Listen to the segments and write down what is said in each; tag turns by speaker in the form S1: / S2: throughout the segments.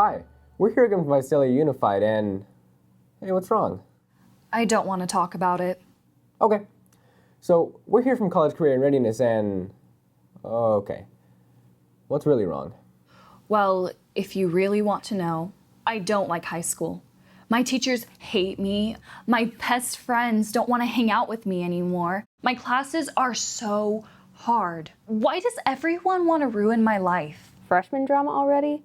S1: Hi, we're here again from Visalia Unified, and hey, what's wrong?
S2: I don't want to talk about it.
S1: Okay, so we're here from College Career and Readiness, and okay, what's really wrong?
S2: Well, if you really want to know, I don't like high school. My teachers hate me. My best friends don't want to hang out with me anymore. My classes are so hard. Why does everyone want to ruin my life?
S3: Freshman drama already?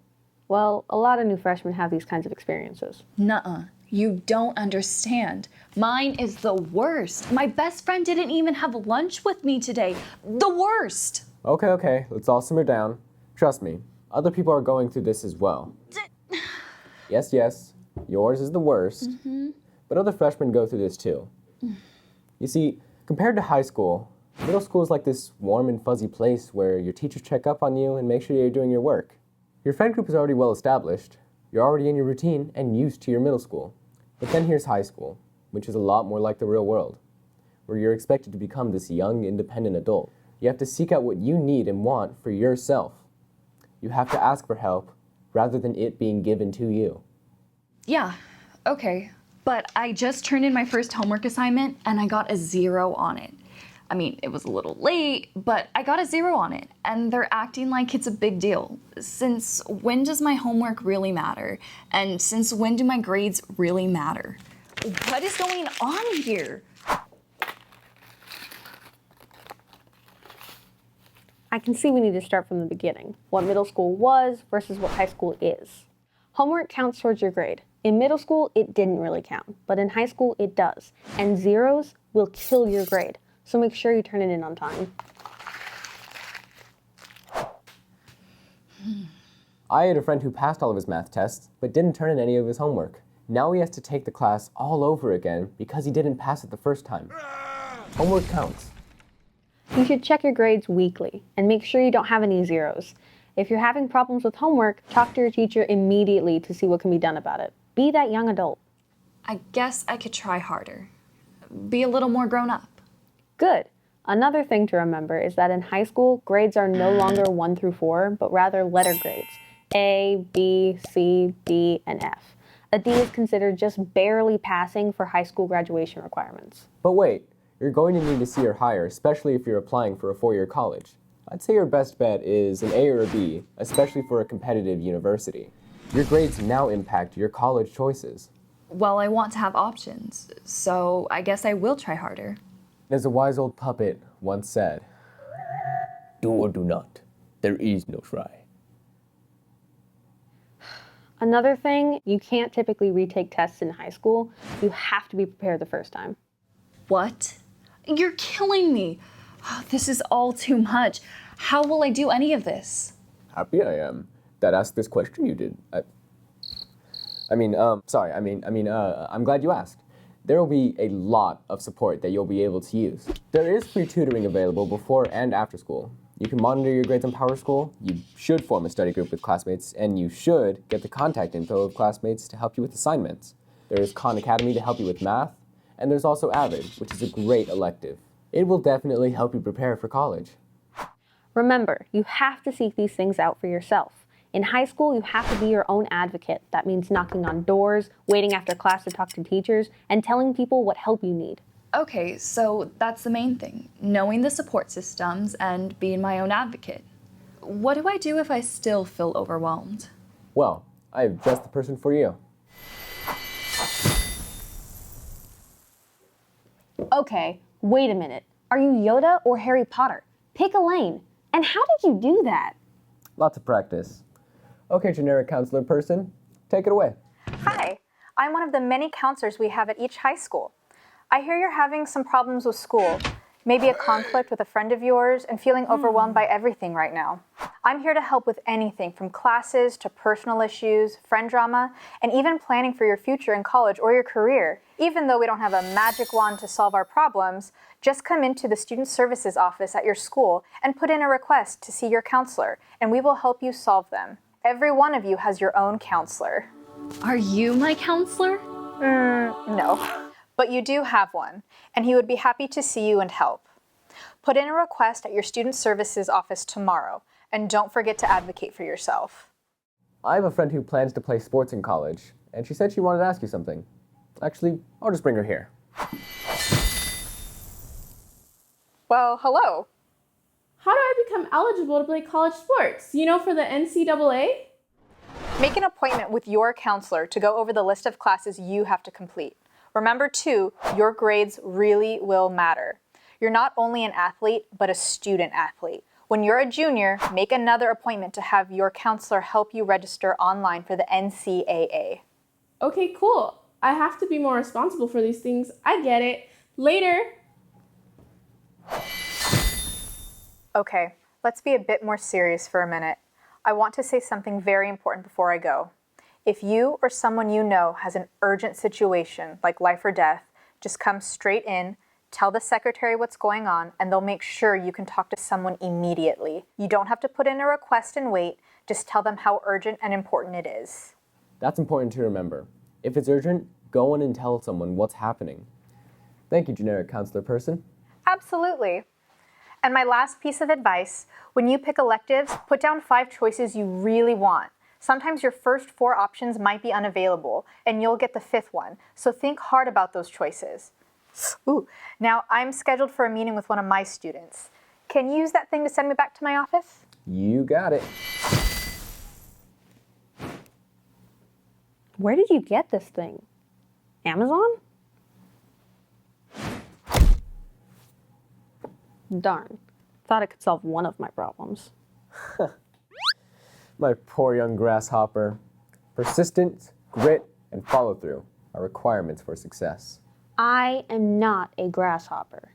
S3: Well, a lot of new freshmen have these kinds of experiences.
S2: Nuh-uh. You don't understand. Mine is the worst. My best friend didn't even have lunch with me today. The worst.
S1: Okay, let's all simmer down. Trust me, other people are going through this as well. Yes, yours is the worst, but other freshmen go through this too. You see, compared to high school, middle school is like this warm and fuzzy place where your teachers check up on you and make sure you're doing your work. Your friend group is already well established. You're already in your routine and used to your middle school. But then here's high school, which is a lot more like the real world, where you're expected to become this young, independent adult. You have to seek out what you need and want for yourself. You have to ask for help rather than it being given to you.
S2: Yeah, okay. But I just turned in my first homework assignment and I got a 0 on it. I mean, it was a little late, but I got a 0 on it, and they're acting like it's a big deal. Since when does my homework really matter? And since when do my grades really matter? What is going on here?
S3: I can see we need to start from the beginning. What middle school was versus what high school is. Homework counts towards your grade. In middle school, it didn't really count, but in high school, it does. And zeros will kill your grade. So make sure you turn it in on time.
S1: I had a friend who passed all of his math tests, but didn't turn in any of his homework. Now he has to take the class all over again because he didn't pass it the first time. Homework counts.
S3: You should check your grades weekly and make sure you don't have any zeros. If you're having problems with homework, talk to your teacher immediately to see what can be done about it. Be that young adult.
S2: I guess I could try harder. Be a little more grown up.
S3: Good. Another thing to remember is that in high school, grades are no longer 1 through 4, but rather letter grades. A, B, C, D, and F. A D is considered just barely passing for high school graduation requirements.
S1: But wait, you're going to need a C or higher, especially if you're applying for a four-year college. I'd say your best bet is an A or a B, especially for a competitive university. Your grades now impact your college choices.
S2: Well, I want to have options, so I guess I will try harder.
S1: As a wise old puppet once said, "Do or do not. There is no try."
S3: Another thing, you can't typically retake tests in high school. You have to be prepared the first time.
S2: What? You're killing me. This is all too much. How will I do any of this?
S1: Happy I am that asked this question you did. I'm glad you asked. There will be a lot of support that you'll be able to use. There is free tutoring available before and after school. You can monitor your grades on PowerSchool, you should form a study group with classmates, and you should get the contact info of classmates to help you with assignments. There is Khan Academy to help you with math, and there's also Avid, which is a great elective. It will definitely help you prepare for college.
S3: Remember, you have to seek these things out for yourself. In high school, you have to be your own advocate. That means knocking on doors, waiting after class to talk to teachers, and telling people what help you need.
S2: Okay, so that's the main thing, knowing the support systems and being my own advocate. What do I do if I still feel overwhelmed?
S1: Well, I have just the person for you.
S3: Okay, wait a minute. Are you Yoda or Harry Potter? Pick a lane. And how did you do that?
S1: Lots of practice. Okay, generic counselor person, take it away.
S4: Hi, I'm one of the many counselors we have at each high school. I hear you're having some problems with school, maybe a conflict with a friend of yours, and feeling overwhelmed by everything right now. I'm here to help with anything from classes to personal issues, friend drama, and even planning for your future in college or your career. Even though we don't have a magic wand to solve our problems, just come into the Student Services office at your school and put in a request to see your counselor, and we will help you solve them. Every one of you has your own counselor.
S2: Are you my counselor?
S4: No. But you do have one, and he would be happy to see you and help. Put in a request at your Student Services office tomorrow, and don't forget to advocate for yourself.
S1: I have a friend who plans to play sports in college, and she said she wanted to ask you something. Actually, I'll just bring her here.
S4: Well, hello.
S5: How do I become eligible to play college sports? You know, for the NCAA?
S4: Make an appointment with your counselor to go over the list of classes you have to complete. Remember, too, your grades really will matter. You're not only an athlete, but a student athlete. When you're a junior, make another appointment to have your counselor help you register online for the NCAA.
S5: Okay, cool. I have to be more responsible for these things. I get it. Later.
S4: Okay, let's be a bit more serious for a minute. I want to say something very important before I go. If you or someone you know has an urgent situation, like life or death, just come straight in, tell the secretary what's going on, and they'll make sure you can talk to someone immediately. You don't have to put in a request and wait, just tell them how urgent and important it is.
S1: That's important to remember. If it's urgent, go in and tell someone what's happening. Thank you, generic counselor person.
S4: Absolutely. And my last piece of advice, when you pick electives, put down 5 choices you really want. Sometimes your first 4 options might be unavailable, and you'll get the 5th one. So think hard about those choices. Ooh, now I'm scheduled for a meeting with one of my students. Can you use that thing to send me back to my office?
S1: You got it.
S3: Where did you get this thing? Amazon? Darn. Thought it could solve one of my problems.
S1: My poor young grasshopper. Persistence, grit, and follow-through are requirements for success.
S3: I am not a grasshopper.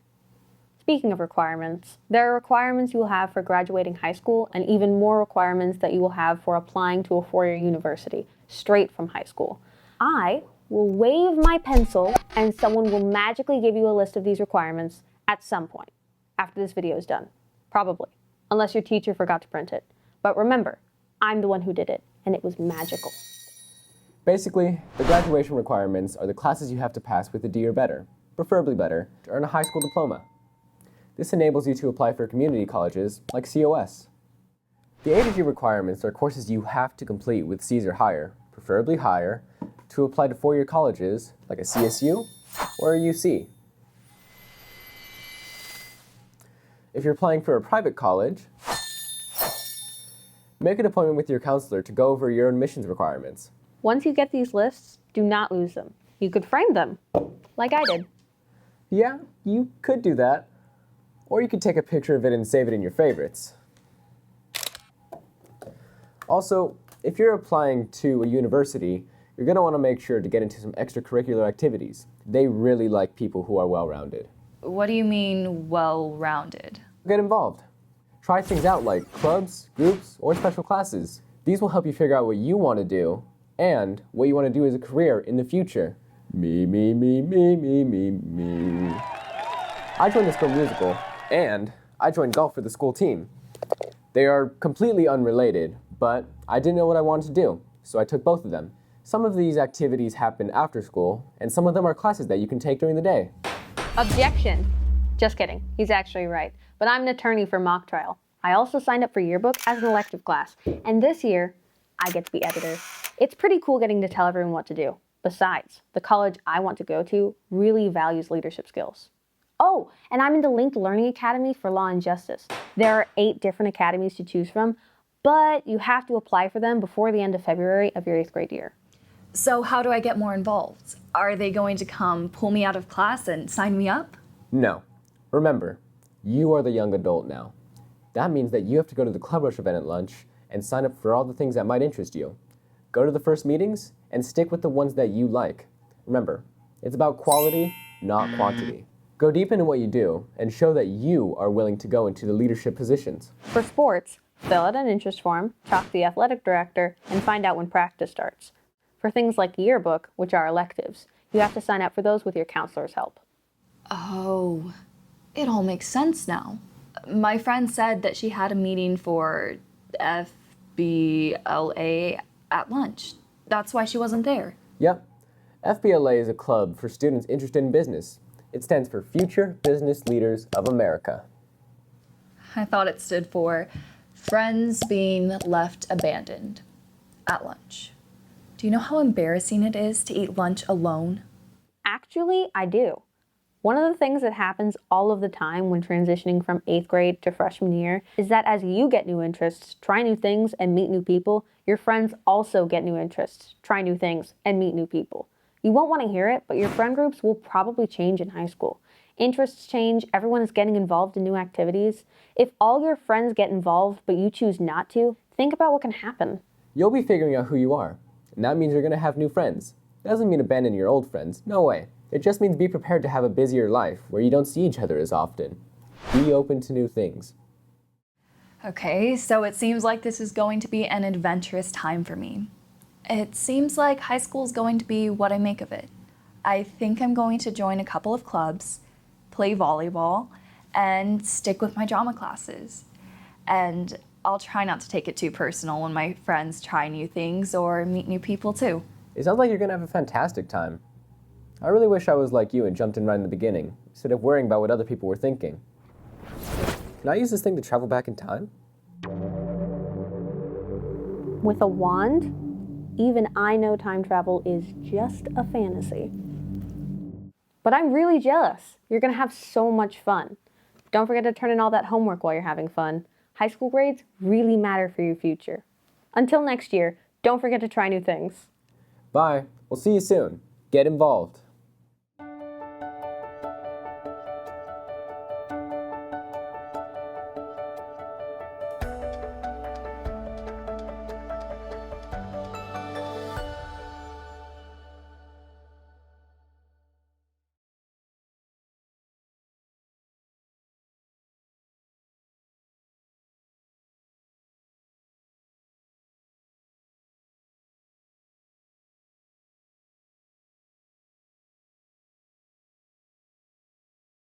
S3: Speaking of requirements, there are requirements you will have for graduating high school and even more requirements that you will have for applying to a 4-year university, straight from high school. I will wave my pencil and someone will magically give you a list of these requirements at some point after this video is done. Probably, unless your teacher forgot to print it. But remember, I'm the one who did it, and it was magical.
S1: Basically, the graduation requirements are the classes you have to pass with a D or better, preferably better, to earn a high school diploma. This enables you to apply for community colleges like COS. The A to G requirements are courses you have to complete with C's or higher, preferably higher, to apply to 4-year colleges like a CSU or a UC. If you're applying for a private college, make an appointment with your counselor to go over your admissions requirements.
S3: Once you get these lists, do not lose them. You could frame them, like I did.
S1: Yeah, you could do that. Or you could take a picture of it and save it in your favorites. Also, if you're applying to a university, you're going to want to make sure to get into some extracurricular activities. They really like people who are well-rounded.
S2: What do you mean, well-rounded?
S1: Get involved. Try things out like clubs, groups, or special classes. These will help you figure out what you want to do and what you want to do as a career in the future. Me, me, me, me, me, me, me. I joined the school musical, and I joined golf for the school team. They are completely unrelated, but I didn't know what I wanted to do, so I took both of them. Some of these activities happen after school, and some of them are classes that you can take during the day.
S3: Objection. Just kidding. He's actually right. But I'm an attorney for mock trial. I also signed up for yearbook as an elective class. And this year, I get to be editor. It's pretty cool getting to tell everyone what to do. Besides, the college I want to go to really values leadership skills. Oh, and I'm in the Linked Learning Academy for Law and Justice. There are 8 different academies to choose from, but you have to apply for them before the end of February of your 8th grade year.
S2: So how do I get more involved? Are they going to come pull me out of class and sign me up?
S1: No. Remember, you are the young adult now. That means that you have to go to the Club Rush event at lunch and sign up for all the things that might interest you. Go to the first meetings and stick with the ones that you like. Remember, it's about quality, not quantity. Go deep into what you do and show that you are willing to go into the leadership positions.
S3: For sports, fill out an interest form, talk to the athletic director, and find out when practice starts. For things like yearbook, which are electives, you have to sign up for those with your counselor's help.
S2: Oh, it all makes sense now. My friend said that she had a meeting for FBLA at lunch. That's why she wasn't there.
S1: Yep. FBLA is a club for students interested in business. It stands for Future Business Leaders of America.
S2: I thought it stood for Friends Being Left Abandoned. at lunch. Do you know how embarrassing it is to eat lunch alone?
S3: Actually, I do. One of the things that happens all of the time when transitioning from 8th grade to freshman year is that as you get new interests, try new things, and meet new people, your friends also get new interests, try new things, and meet new people. You won't want to hear it, but your friend groups will probably change in high school. Interests change, everyone is getting involved in new activities. If all your friends get involved but you choose not to, think about what can happen.
S1: You'll be figuring out who you are, and that means you're going to have new friends. It doesn't mean abandon your old friends, no way. It just means be prepared to have a busier life where you don't see each other as often. Be open to new things.
S2: Okay, so it seems like this is going to be an adventurous time for me. It seems like high school is going to be what I make of it. I think I'm going to join a couple of clubs, play volleyball, and stick with my drama classes. And I'll try not to take it too personal when my friends try new things or meet new people too.
S1: It sounds like you're going to have a fantastic time. I really wish I was like you and jumped in right in the beginning, instead of worrying about what other people were thinking. Can I use this thing to travel back in time?
S3: With a wand, even I know time travel is just a fantasy. But I'm really jealous. You're gonna have so much fun. Don't forget to turn in all that homework while you're having fun. High school grades really matter for your future. Until next year, don't forget to try new things.
S1: Bye. We'll see you soon. Get involved.